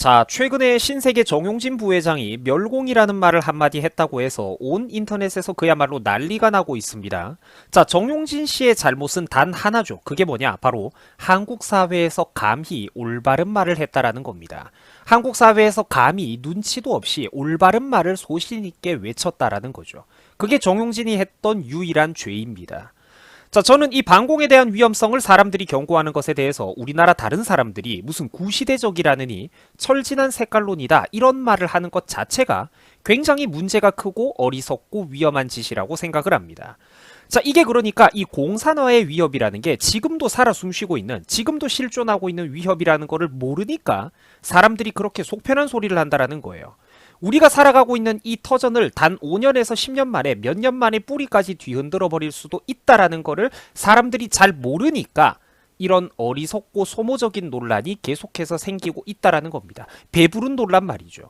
자, 최근에 신세계 정용진 부회장이 멸공이라는 말을 한마디 했다고 해서 온 인터넷에서 그야말로 난리가 나고 있습니다. 자, 정용진 씨의 잘못은 단 하나죠. 그게 뭐냐? 바로 한국 사회에서 감히 올바른 말을 했다라는 겁니다. 한국 사회에서 감히 눈치도 없이 올바른 말을 소신 있게 외쳤다라는 거죠. 그게 정용진이 했던 유일한 죄입니다. 자, 저는 이 반공에 대한 위험성을 사람들이 경고하는 것에 대해서 우리나라 다른 사람들이 무슨 구시대적이라느니 철진한 색깔론이다 이런 말을 하는 것 자체가 굉장히 문제가 크고 어리석고 위험한 짓이라고 생각을 합니다. 자, 이게 그러니까 이 공산화의 위협이라는 게 지금도 살아 숨쉬고 있는, 지금도 실존하고 있는 위협이라는 거를 모르니까 사람들이 그렇게 속편한 소리를 한다라는 거예요. 우리가 살아가고 있는 이 터전을 단 5년에서 10년 만에 몇 년 만에 뿌리까지 뒤흔들어 버릴 수도 있다라는 거를 사람들이 잘 모르니까 이런 어리석고 소모적인 논란이 계속해서 생기고 있다라는 겁니다. 배부른 논란 말이죠.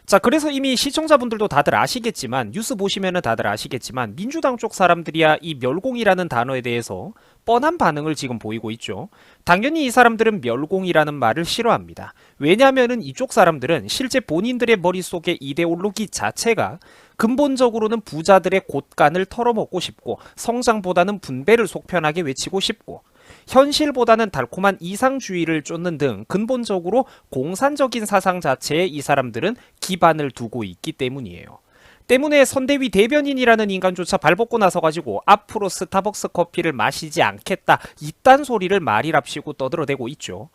자, 그래서 이미 시청자분들도 다들 아시겠지만, 뉴스 보시면은 다들 아시겠지만, 민주당 쪽 사람들이야 이 멸공이라는 단어에 대해서 뻔한 반응을 지금 보이고 있죠. 당연히 이 사람들은 멸공이라는 말을 싫어합니다. 왜냐하면은 이쪽 사람들은 실제 본인들의 머릿속의 이데올로기 자체가 근본적으로는 부자들의 곳간을 털어먹고 싶고, 성장보다는 분배를 속편하게 외치고 싶고, 현실보다는 달콤한 이상주의를 쫓는 등 근본적으로 공산적인 사상 자체에 이 사람들은 기반을 두고 있기 때문이에요. 때문에 선대위 대변인이라는 인간조차 발벗고 나서가지고 앞으로 스타벅스 커피를 마시지 않겠다 이딴 소리를 말이랍시고 떠들어대고 있죠.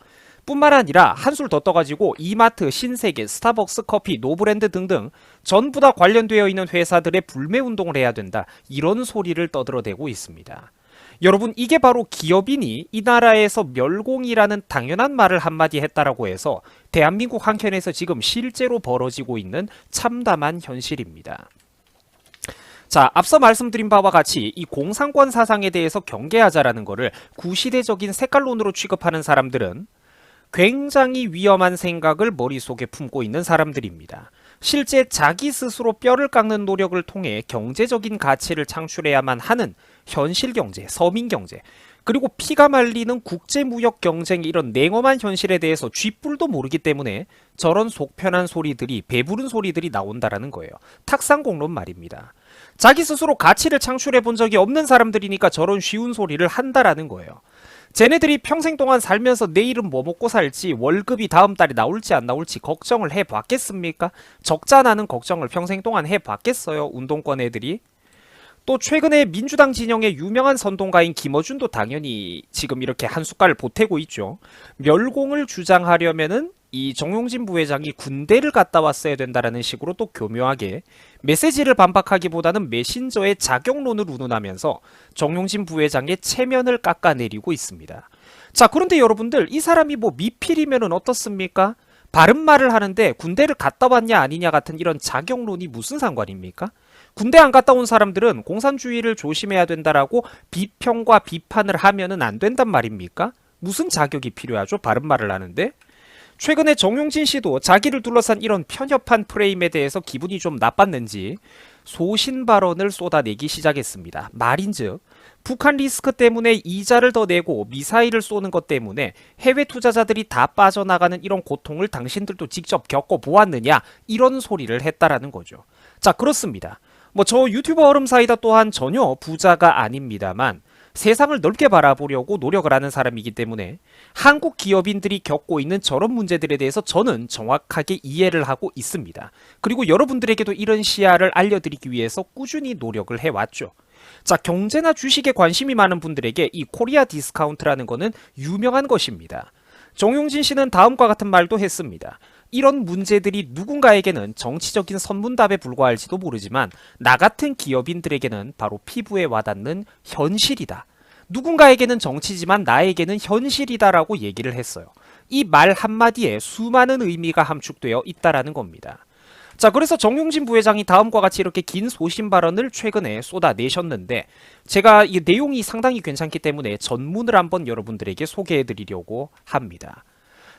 뿐만 아니라 한술 더 떠가지고 이마트, 신세계, 스타벅스 커피, 노브랜드 등등 전부 다 관련되어 있는 회사들의 불매운동을 해야 된다 이런 소리를 떠들어대고 있습니다. 여러분, 이게 바로 기업인이 이 나라에서 멸공이라는 당연한 말을 한마디 했다라고 해서 대한민국 한켠에서 지금 실제로 벌어지고 있는 참담한 현실입니다. 자, 앞서 말씀드린 바와 같이 이 공산권 사상에 대해서 경계하자라는 거를 구시대적인 색깔론으로 취급하는 사람들은 굉장히 위험한 생각을 머릿속에 품고 있는 사람들입니다. 실제 자기 스스로 뼈를 깎는 노력을 통해 경제적인 가치를 창출해야만 하는 현실경제, 서민경제, 그리고 피가 말리는 국제무역 경쟁 이런 냉엄한 현실에 대해서 쥐뿔도 모르기 때문에 저런 속편한 소리들이, 배부른 소리들이 나온다라는 거예요. 탁상공론 말입니다. 자기 스스로 가치를 창출해 본 적이 없는 사람들이니까 저런 쉬운 소리를 한다라는 거예요. 쟤네들이 평생 동안 살면서 내일은 뭐 먹고 살지, 월급이 다음 달에 나올지 안 나올지 걱정을 해봤겠습니까? 적자 나는 걱정을 평생 동안 해봤겠어요, 운동권 애들이? 또 최근에 민주당 진영의 유명한 선동가인 김어준도 당연히 지금 이렇게 한 숟갈 보태고 있죠. 멸공을 주장하려면은 이 정용진 부회장이 군대를 갔다 왔어야 된다라는 식으로 또 교묘하게 메시지를 반박하기보다는 메신저의 작용론을 운운하면서 정용진 부회장의 체면을 깎아내리고 있습니다. 자, 그런데 여러분들, 이 사람이 뭐 미필이면은 어떻습니까? 바른 말을 하는데 군대를 갔다 왔냐 아니냐 같은 이런 작용론이 무슨 상관입니까? 군대 안 갔다 온 사람들은 공산주의를 조심해야 된다라고 비평과 비판을 하면은 안 된단 말입니까? 무슨 자격이 필요하죠? 바른 말을 하는데? 최근에 정용진 씨도 자기를 둘러싼 이런 편협한 프레임에 대해서 기분이 좀 나빴는지 소신 발언을 쏟아내기 시작했습니다. 말인즉 북한 리스크 때문에 이자를 더 내고 미사일을 쏘는 것 때문에 해외 투자자들이 다 빠져나가는 이런 고통을 당신들도 직접 겪어보았느냐 이런 소리를 했다라는 거죠. 자, 그렇습니다. 뭐 저 유튜버 얼음사이다 또한 전혀 부자가 아닙니다만 세상을 넓게 바라보려고 노력을 하는 사람이기 때문에 한국 기업인들이 겪고 있는 저런 문제들에 대해서 저는 정확하게 이해를 하고 있습니다. 그리고 여러분들에게도 이런 시야를 알려드리기 위해서 꾸준히 노력을 해왔죠. 자, 경제나 주식에 관심이 많은 분들에게 이 코리아 디스카운트라는 거는 유명한 것입니다. 정용진 씨는 다음과 같은 말도 했습니다. 이런 문제들이 누군가에게는 정치적인 선문답에 불과할지도 모르지만 나 같은 기업인들에게는 바로 피부에 와닿는 현실이다. 누군가에게는 정치지만 나에게는 현실이다라고 얘기를 했어요. 이 말 한마디에 수많은 의미가 함축되어 있다라는 겁니다. 자, 그래서 정용진 부회장이 다음과 같이 이렇게 긴 소신 발언을 최근에 쏟아내셨는데 제가 이 내용이 상당히 괜찮기 때문에 전문을 한번 여러분들에게 소개해드리려고 합니다.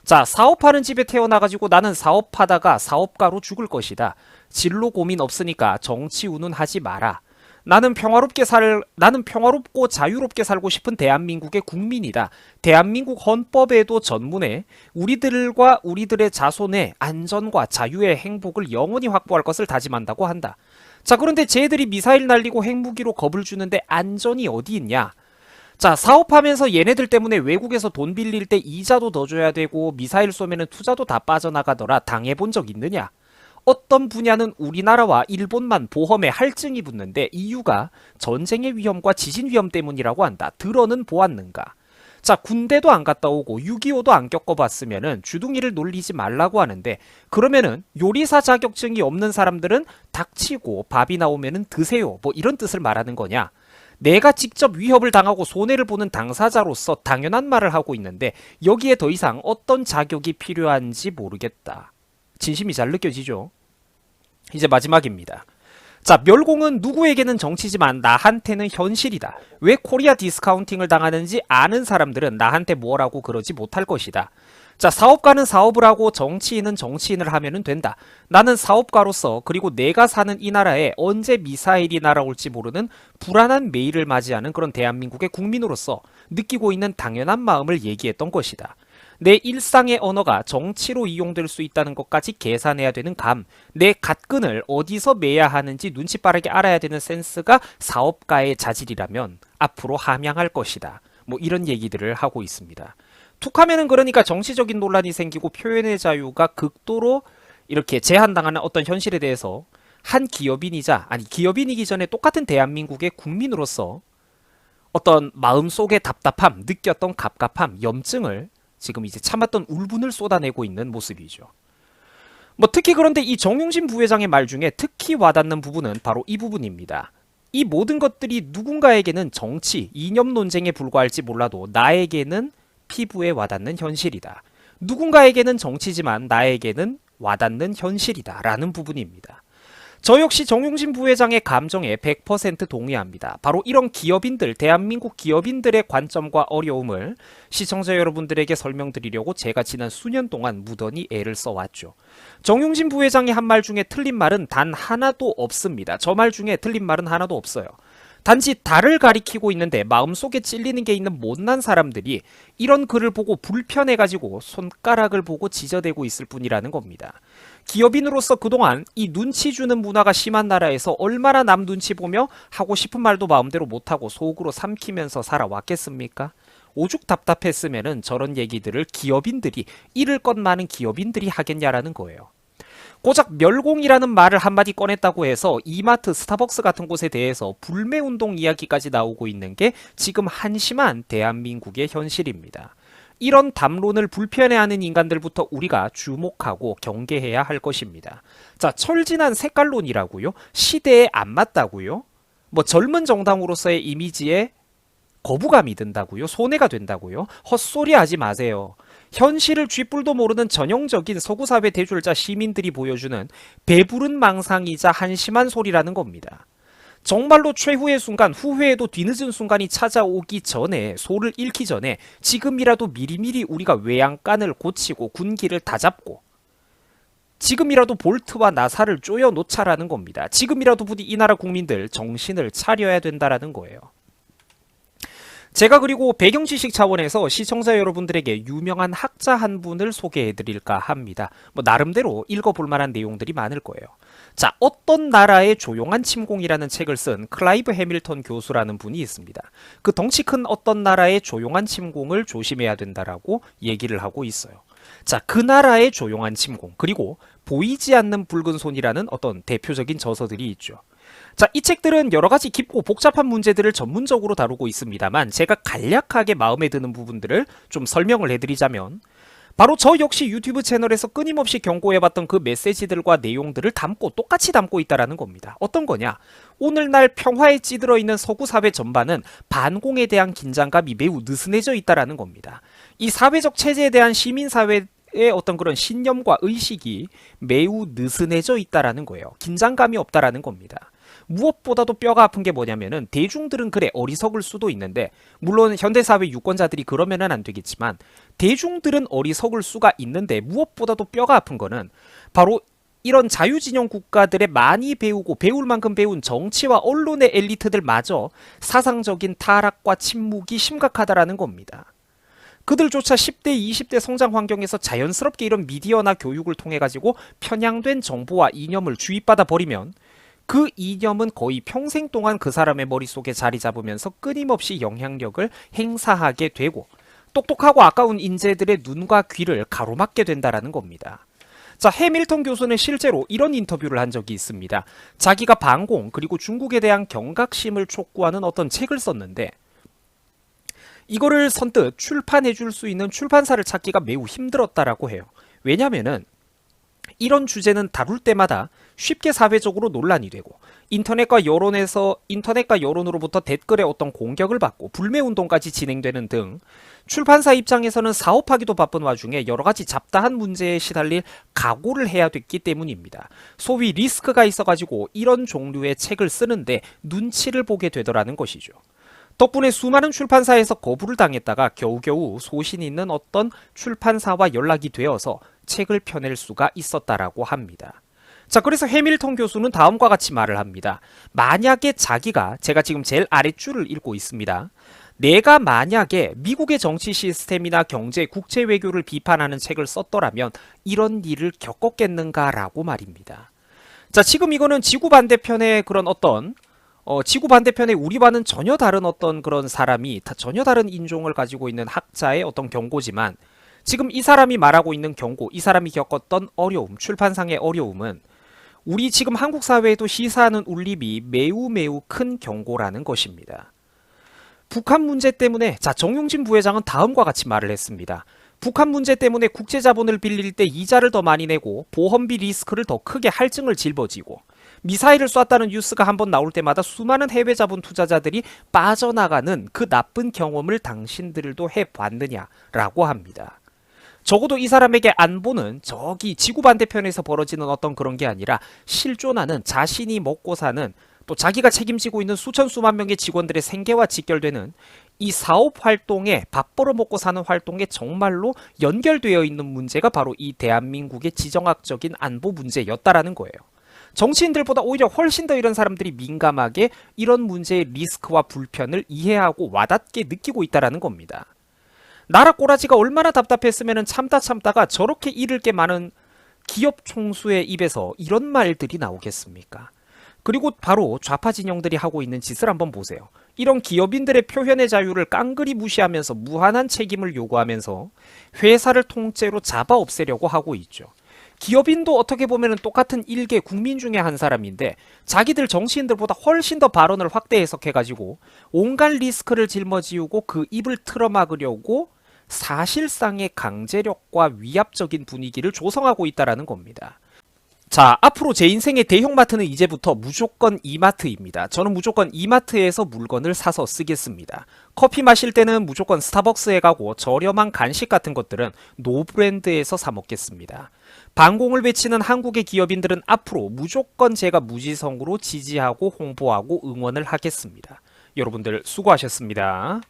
자, 사업하는 집에 태어나가지고 나는 사업하다가 사업가로 죽을 것이다. 진로 고민 없으니까 정치 운운하지 마라. 나는 평화롭고 자유롭게 살고 싶은 대한민국의 국민이다. 대한민국 헌법에도 전문에 우리들과 우리들의 자손의 안전과 자유의 행복을 영원히 확보할 것을 다짐한다고 한다. 자, 그런데 쟤들이 미사일 날리고 핵무기로 겁을 주는데 안전이 어디 있냐? 자, 사업하면서 얘네들 때문에 외국에서 돈 빌릴 때 이자도 더 줘야 되고 미사일 쏘면은 투자도 다 빠져나가더라. 당해본 적 있느냐? 어떤 분야는 우리나라와 일본만 보험에 할증이 붙는데 이유가 전쟁의 위험과 지진 위험 때문이라고 한다. 들어는 보았는가? 자, 군대도 안 갔다 오고 6.25도 안 겪어봤으면은 주둥이를 놀리지 말라고 하는데, 그러면은 요리사 자격증이 없는 사람들은 닥치고 밥이 나오면은 드세요, 뭐 이런 뜻을 말하는 거냐? 내가 직접 위협을 당하고 손해를 보는 당사자로서 당연한 말을 하고 있는데 여기에 더 이상 어떤 자격이 필요한지 모르겠다. 진심이 잘 느껴지죠? 이제 마지막입니다. 자, 멸공은 누구에게는 정치지만 나한테는 현실이다. 왜 코리아 디스카운팅을 당하는지 아는 사람들은 나한테 뭐라고 그러지 못할 것이다. 자, 사업가는 사업을 하고 정치인은 정치인을 하면 된다. 나는 사업가로서, 그리고 내가 사는 이 나라에 언제 미사일이 날아올지 모르는 불안한 매일을 맞이하는 그런 대한민국의 국민으로서 느끼고 있는 당연한 마음을 얘기했던 것이다. 내 일상의 언어가 정치로 이용될 수 있다는 것까지 계산해야 되는 감, 내 갓끈을 어디서 매야 하는지 눈치 빠르게 알아야 되는 센스가 사업가의 자질이라면 앞으로 함양할 것이다. 뭐 이런 얘기들을 하고 있습니다. 툭하면은 그러니까 정치적인 논란이 생기고 표현의 자유가 극도로 이렇게 제한당하는 어떤 현실에 대해서 한 기업인이자, 아니 기업인이기 전에 똑같은 대한민국의 국민으로서 어떤 마음속의 답답함, 느꼈던 갑갑함, 염증을 지금 이제 참았던 울분을 쏟아내고 있는 모습이죠. 뭐 특히 그런데 이 정용진 부회장의 말 중에 특히 와닿는 부분은 바로 이 부분입니다. 이 모든 것들이 누군가에게는 정치, 이념 논쟁에 불과할지 몰라도 나에게는 피부에 와닿는 현실이다. 누군가에게는 정치지만 나에게는 와닿는 현실이다. 라는 부분입니다. 저 역시 정용진 부회장의 감정에 100% 동의합니다. 바로 이런 기업인들, 대한민국 기업인들의 관점과 어려움을 시청자 여러분들에게 설명드리려고 제가 지난 수년 동안 무던히 애를 써왔죠. 정용진 부회장이 한 말 중에 틀린 말은 단 하나도 없습니다. 저 말 중에 틀린 말은 하나도 없어요. 단지 달을 가리키고 있는데 마음속에 찔리는 게 있는 못난 사람들이 이런 글을 보고 불편해가지고 손가락을 보고 지저대고 있을 뿐이라는 겁니다. 기업인으로서 그동안 이 눈치 주는 문화가 심한 나라에서 얼마나 남 눈치 보며 하고 싶은 말도 마음대로 못하고 속으로 삼키면서 살아왔겠습니까? 오죽 답답했으면은 저런 얘기들을 기업인들이, 잃을 것 많은 기업인들이 하겠냐라는 거예요. 고작 멸공이라는 말을 한마디 꺼냈다고 해서 이마트, 스타벅스 같은 곳에 대해서 불매운동 이야기까지 나오고 있는 게 지금 한심한 대한민국의 현실입니다. 이런 담론을 불편해하는 인간들부터 우리가 주목하고 경계해야 할 것입니다. 자, 철진한 색깔론이라고요? 시대에 안 맞다고요? 뭐 젊은 정당으로서의 이미지에 거부감이 든다고요? 손해가 된다고요? 헛소리 하지 마세요. 현실을 쥐뿔도 모르는 전형적인 서구사회 대졸자 시민들이 보여주는 배부른 망상이자 한심한 소리라는 겁니다. 정말로 최후의 순간, 후회에도 뒤늦은 순간이 찾아오기 전에, 소를 잃기 전에 지금이라도 미리미리 우리가 외양간을 고치고 군기를 다잡고 지금이라도 볼트와 나사를 쪼여 놓자라는 겁니다. 지금이라도 부디 이 나라 국민들 정신을 차려야 된다라는 거예요. 제가 그리고 배경 지식 차원에서 시청자 여러분들에게 유명한 학자 한 분을 소개해드릴까 합니다. 뭐 나름대로 읽어볼 만한 내용들이 많을 거예요. 자, 어떤 나라의 조용한 침공이라는 책을 쓴 클라이브 해밀턴 교수라는 분이 있습니다. 그 덩치 큰 어떤 나라의 조용한 침공을 조심해야 된다라고 얘기를 하고 있어요. 자, 그 나라의 조용한 침공, 그리고 보이지 않는 붉은 손이라는 어떤 대표적인 저서들이 있죠. 자, 이 책들은 여러 가지 깊고 복잡한 문제들을 전문적으로 다루고 있습니다만 제가 간략하게 마음에 드는 부분들을 좀 설명을 해드리자면, 바로 저 역시 유튜브 채널에서 끊임없이 경고해봤던 그 메시지들과 내용들을 똑같이 담고 있다는 겁니다. 어떤 거냐? 오늘날 평화에 찌들어 있는 서구 사회 전반은 반공에 대한 긴장감이 매우 느슨해져 있다는 겁니다. 이 사회적 체제에 대한 시민사회의 어떤 그런 신념과 의식이 매우 느슨해져 있다는 거예요. 긴장감이 없다는 겁니다. 무엇보다도 뼈가 아픈 게 뭐냐면은, 대중들은 그래 어리석을 수도 있는데, 물론 현대사회 유권자들이 그러면은 안 되겠지만 대중들은 어리석을 수가 있는데 무엇보다도 뼈가 아픈 거는 바로 이런 자유진영 국가들의 많이 배우고 배울 만큼 배운 정치와 언론의 엘리트들마저 사상적인 타락과 침묵이 심각하다라는 겁니다. 그들조차 10대, 20대 성장 환경에서 자연스럽게 이런 미디어나 교육을 통해 가지고 편향된 정보와 이념을 주입받아 버리면 그 이념은 거의 평생 동안 그 사람의 머릿속에 자리 잡으면서 끊임없이 영향력을 행사하게 되고 똑똑하고 아까운 인재들의 눈과 귀를 가로막게 된다라는 겁니다. 자, 해밀턴 교수는 실제로 이런 인터뷰를 한 적이 있습니다. 자기가 반공 그리고 중국에 대한 경각심을 촉구하는 어떤 책을 썼는데 이거를 선뜻 출판해 줄 수 있는 출판사를 찾기가 매우 힘들었다라고 해요. 왜냐면은 이런 주제는 다룰 때마다 쉽게 사회적으로 논란이 되고 인터넷과 여론으로부터 댓글에 어떤 공격을 받고 불매운동까지 진행되는 등 출판사 입장에서는 사업하기도 바쁜 와중에 여러 가지 잡다한 문제에 시달릴 각오를 해야 됐기 때문입니다. 소위 리스크가 있어가지고 이런 종류의 책을 쓰는데 눈치를 보게 되더라는 것이죠. 덕분에 수많은 출판사에서 거부를 당했다가 겨우겨우 소신 있는 어떤 출판사와 연락이 되어서 책을 펴낼 수가 있었다라고 합니다. 자, 그래서 해밀턴 교수는 다음과 같이 말을 합니다. 만약에 제가 지금 제일 아랫줄을 읽고 있습니다. 내가 만약에 미국의 정치 시스템이나 경제, 국제 외교를 비판하는 책을 썼더라면 이런 일을 겪었겠는가라고 말입니다. 자, 지금 이거는 지구 반대편의 그런 어떤 지구 반대편에 우리와는 전혀 다른 어떤 그런 사람이 전혀 다른 인종을 가지고 있는 학자의 어떤 경고지만 지금 이 사람이 말하고 있는 경고, 이 사람이 겪었던 어려움, 출판상의 어려움은 우리 지금 한국 사회에도 시사하는 울림이 매우 큰 경고라는 것입니다. 북한 문제 때문에 정용진 부회장은 다음과 같이 말을 했습니다. 북한 문제 때문에 국제 자본을 빌릴 때 이자를 더 많이 내고 보험비 리스크를 더 크게 할증을 짊어지고 미사일을 쐈다는 뉴스가 한번 나올 때마다 수많은 해외 자본 투자자들이 빠져나가는 그 나쁜 경험을 당신들도 해봤느냐라고 합니다. 적어도 이 사람에게 안보는 저기 지구 반대편에서 벌어지는 어떤 그런 게 아니라 실존하는 자신이 먹고 사는 또 자기가 책임지고 있는 수천 수만 명의 직원들의 생계와 직결되는 이 사업 활동에 밥 벌어 먹고 사는 활동에 정말로 연결되어 있는 문제가 바로 이 대한민국의 지정학적인 안보 문제였다라는 거예요. 정치인들보다 오히려 훨씬 더 이런 사람들이 민감하게 이런 문제의 리스크와 불편을 이해하고 와닿게 느끼고 있다라는 겁니다. 나라 꼬라지가 얼마나 답답했으면 참다가 저렇게 잃을 게 많은 기업 총수의 입에서 이런 말들이 나오겠습니까? 그리고 바로 좌파 진영들이 하고 있는 짓을 한번 보세요. 이런 기업인들의 표현의 자유를 깡그리 무시하면서 무한한 책임을 요구하면서 회사를 통째로 잡아 없애려고 하고 있죠. 기업인도 어떻게 보면 똑같은 일개 국민 중에 한 사람인데 자기들 정치인들보다 훨씬 더 발언을 확대 해석해가지고 온갖 리스크를 짊어지우고 그 입을 틀어막으려고 사실상의 강제력과 위압적인 분위기를 조성하고 있다는 겁니다. 자, 앞으로 제 인생의 대형마트는 이제부터 무조건 이마트입니다. 저는 무조건 이마트에서 물건을 사서 쓰겠습니다. 커피 마실 때는 무조건 스타벅스에 가고 저렴한 간식 같은 것들은 노브랜드에서 사 먹겠습니다. 반공을 외치는 한국의 기업인들은 앞으로 무조건 제가 무지성으로 지지하고 홍보하고 응원을 하겠습니다. 여러분들 수고하셨습니다.